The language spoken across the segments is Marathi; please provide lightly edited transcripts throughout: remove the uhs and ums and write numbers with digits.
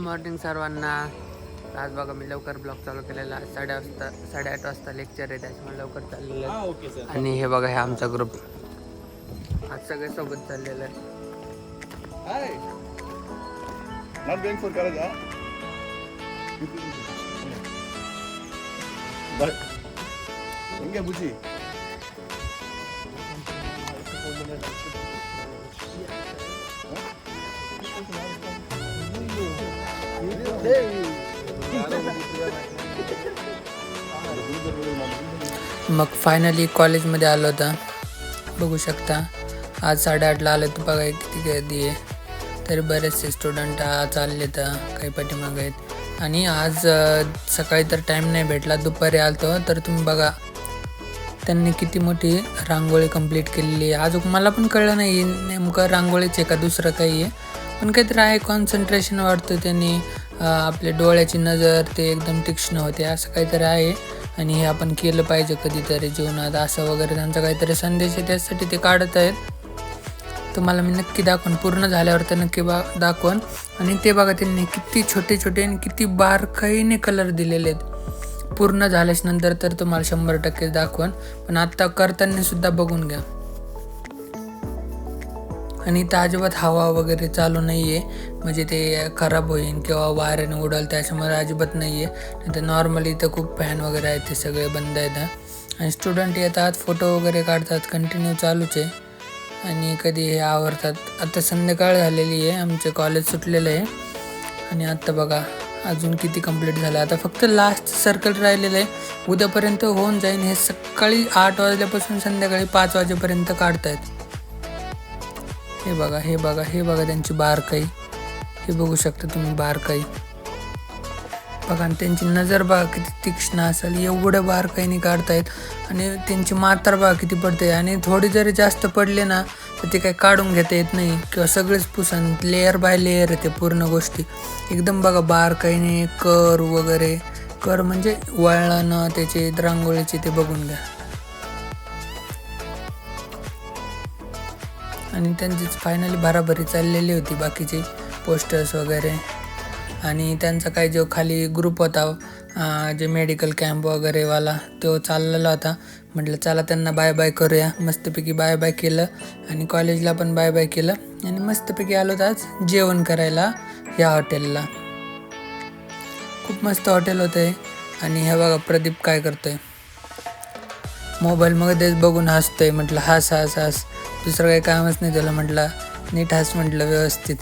मॉर्निंग सर्वांना. आज बघा मी लवकर ब्लॉग चालू केलेला. 8:30 वाजता लेक्चर आहे, त्याच्यामुळे लवकर चाललेलं आहे. आणि हे बघा, हे आमचा ग्रुप आज सगळे सोबत चाललेलं आहे. Not going for college, huh? But ಹೆಂಗೆ ಬುಜ್ಜಿ? मग फायनली कॉलेजमध्ये आलो होता. बघू शकता आज 8:30ला आलं तर बघा किती गर्दी आहे. तरी बरेचसे स्टुडंट चालले तर काही पाठीमागे आहेत. आणि आज सकाळी तर टाईम नाही भेटला, दुपारी आलतो तर तुम्ही बघा त्यांनी किती मोठी रांगोळी कंप्लीट केलेली आहे. अजून मला पण कळलं नाही नेमकं रांगोळीच आहे का दुसरं काही आहे, पण काहीतरी आहे. कॉन्सन्ट्रेशन वाटतं त्यांनी, आपल्या डोळ्याची नजर ते एकदम तीक्ष्ण होते, असं काहीतरी आहे. आणि हे आपण केलं पाहिजे कधीतरी जीवनात असं वगैरे त्यांचा काहीतरी संदेश आहे, त्यासाठी ते काढत आहेत. तुम्हाला मी नक्की दाखवून, पूर्ण झाल्यावर तर नक्की दाखवून. आणि ते बघा त्यांनी किती छोटे छोटे आणि किती बारकाईने कलर दिलेले आहेत. पूर्ण झाल्याच नंतर तर तुम्हाला 100% दाखवून, पण आत्ता करताना सुद्धा बघून घ्या. आणि इथं अजिबात हवा वगैरे चालू नाही आहे, म्हणजे ते खराब होईल किंवा वाऱ्याने उडाल, त्याच्यामुळे अजिबात नाही आहे. नाही तर नॉर्मली इथं खूप फॅन वगैरे आहेत, ते सगळे बंद आहेत. आणि स्टुडंट येतात, फोटो वगैरे काढतात, कंटिन्यू चालूच आहे. आणि कधी हे आवरतात. आता संध्याकाळ झालेली आहे, आमचं कॉलेज सुटलेलं आहे. आणि आत्ता बघा अजून किती कंप्लीट झालं. आता फक्त लास्ट सर्कल राहिलेलं आहे, उद्यापर्यंत होऊन जाईल. हे सकाळी 8 वाजल्यापासून संध्याकाळी 5 वाजेपर्यंत काढतायत. हे बघा, हे बघा, हे बघा त्यांची बारकाई, हे बघू शकता तुम्ही बारकाई बघा. आणि त्यांची नजर बघा किती तीक्ष्ण असेल, एवढं बारकाईने काढतायत. आणि त्यांची मात्रा बघा किती पडते. आणि थोडी जरी जास्त पडले ना तर ते काही काढून घेता येत नाही, किंवा सगळेच पुसन, लेअर बाय लेअर येते पूर्ण गोष्टी एकदम बघा बारकाईने. कर वगैरे, कर म्हणजे वळणं त्याचे रांगोळीचे, ते बघून घ्या. आणि त्यांचीच फायनली भराभरी चाललेली होती, बाकीचे पोस्टर्स वगैरे. आणि त्यांचा काही जो खाली ग्रुप होता, जे मेडिकल कॅम्प वगैरेवाला, तो चाललेला होता. म्हटलं चला त्यांना बाय बाय करूया. मस्तपैकी बाय बाय केलं आणि कॉलेजला पण बाय बाय केलं. आणि मस्तपैकी आलो तर आज जेवण करायला या हॉटेलला. खूप मस्त हॉटेल होतं आहे. आणि हे बघा प्रदीप काय करतोय, मोबाईलमध्येच बघून हसतोय. म्हटलं हस हस हस, दुसरं काही कामच नाही त्याला. म्हटलं नीट हस, म्हटलं व्यवस्थित.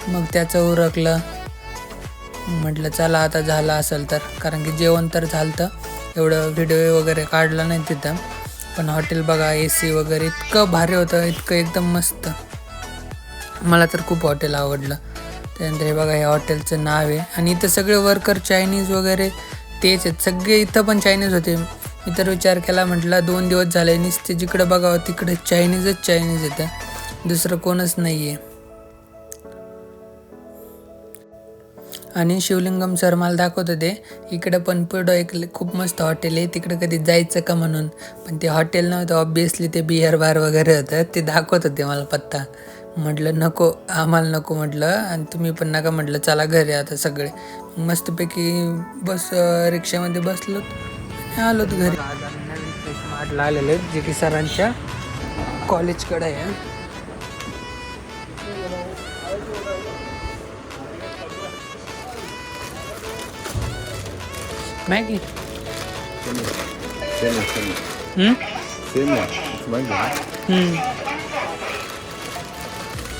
मग त्याचं उरकलं. म्हटलं चला आता झालं असेल तर, कारण की जेवण तर झालं, एवढं व्हिडिओ वगैरे काढला नाही तिथं. पण हॉटेल बघा, AC वगैरे इतकं भारी होतं, इतकं एकदम मस्त. मला तर खूप हॉटेल आवडलं. त्यानंतर हे बघा, हे हॉटेलचं नाव आहे. आणि इथं सगळे वर्कर चायनीज वगैरे तेच आहेत सगळे. इथं पण चायनीज होते. मी तर विचार केला, म्हटलं 2 दिवस झाले नुसते जिकडे बघावं तिकडे चायनीजच येतं, दुसरं कोणच नाही आहे. आणि शिवलिंगम सर मला दाखवत होते इकडं पण पुढं एक खूप मस्त हॉटेल आहे, तिकडं कधी जायचं का म्हणून. पण ते हॉटेल नव्हतं, ऑब्विसली ते बिअर बार वगैरे होतं. ते दाखवत होते मला पत्ता. म्हटलं नको, आम्हाला नको म्हटलं, आणि तुम्ही पण नका म्हटलं, चला घरी आता सगळे. मस्तपैकी रिक्षामध्ये बसलो आणि आलोत घरी. नवीन फिश मार्टला आलेलो आहे, जे की सरांच्या कॉलेजकडे आहे. मॅगी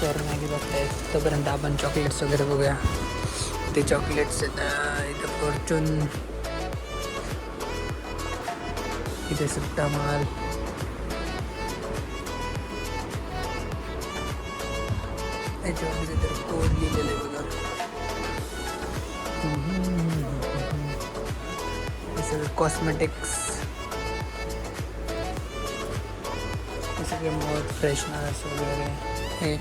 तर मॅगी बघताय. तोपर्यंत आपण चॉकलेट्स वगैरे बघूया. ते चॉकलेट्स इथं फॉर्च्यून, इथे सुट्टा माल, याच्यावरती तर कोड लिहिलेलं आहे बघा. हे सगळे कॉस्मेटिक्स, हे सगळे माउथ फ्रेशनर्स वगैरे. हे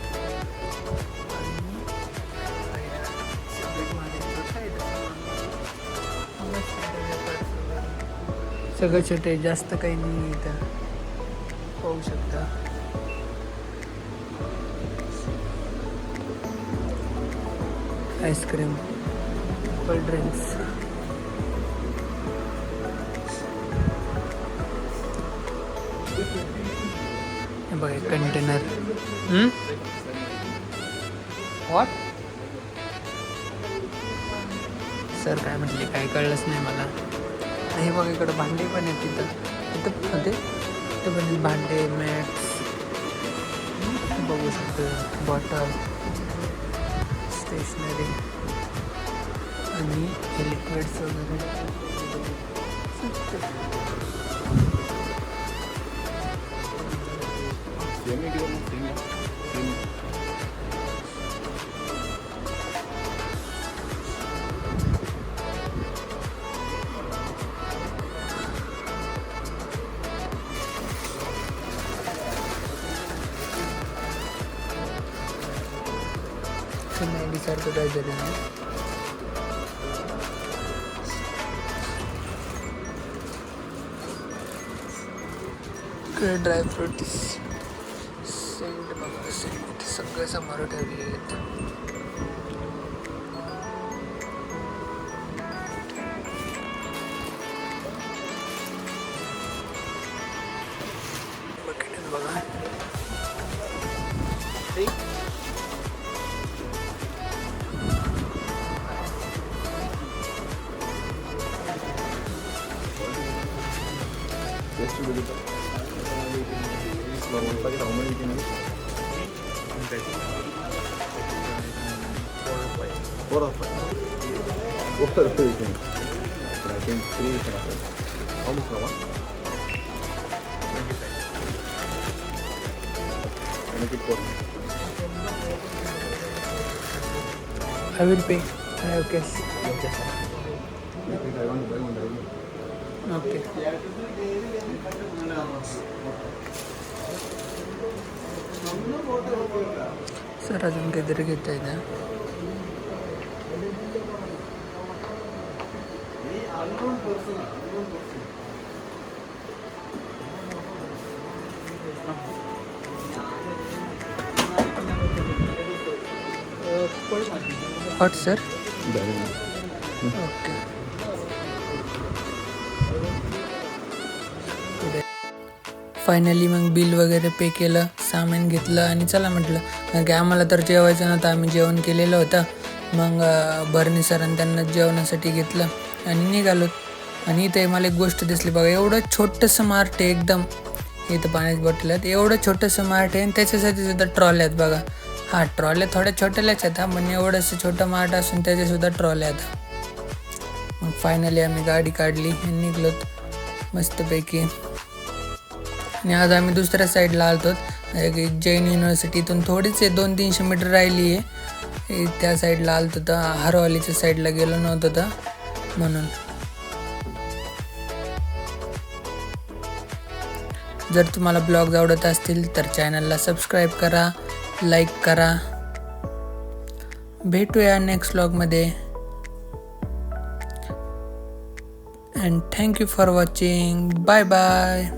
सगळं छोटे, जास्त काही नाही इथं, पाहू शकता. Ice cream, cold drinks. हे बघा कंटेनर. व्हॉट सर काय म्हटले काय कळलंच नाही मला. हे बघा इकडं भांडे पण आहेत तिथं पण भांडे, मॅट्स बघू शकतो, बॉटल, स्टेशनरी आणि हे लिक्विड्स वगैरे. सेमी किलो मग सेमी. मॅगी सारखं काहीतरी नाही. ड्रायफ्रुट्स, सेंट बघा, सेंट सगळे समोर ठेवलेले आहेत. बकेट बघा. Yes, you will. One packet, how many you can use? 4 or 5. What are you can? I think 3 is enough. How much for one? 25. Make it 4. I will pay. I have cash. Okay, sir. I want to buy one right now. Okay. Sir अजून काहीतरी घेता येतं. Hot sir. ओके. फायनली मग बिल वगैरे पे केलं, सामान घेतलं आणि चला म्हटलं, कारण की आम्हाला तर जेवायचं नव्हतं, आम्ही जेवण केलेलं होतं. मग भरणी सरांनी त्यांना जेवणासाठी घेतलं आणि निघालो. आणि इथे मला एक गोष्ट दिसली बघा, एवढं छोटंसं मार्ट आहे एकदम. इथं पाण्याची बॉटल आहेत, एवढं छोटंसं मार्ट आहे आणि त्याच्यासाठी सुद्धा ट्रॉल्या आहेत बघा. हा ट्रॉल्या थोड्या छोट्याल्याच आहेत हा, पण एवढंसं छोटं मार्ट असून त्याच्यासुद्धा ट्रॉल्या आहेत. मग फायनली आम्ही गाडी काढली आणि निघलोत मस्तपैकी. आणि आज आम्ही दुसऱ्या साईडला आलतो, जैन युनिव्हर्सिटीतून थोडीच 200-300 मीटर राहिली आहे, त्या साईडला आलतो तर हरवालीच्या साईडला गेलो नव्हतं तर म्हणून. जर तुम्हाला ब्लॉग्स आवडत असतील तर चॅनलला सबस्क्राईब करा, लाईक करा. भेटूया नेक्स्ट ब्लॉगमध्ये. And thank you for watching. Bye bye.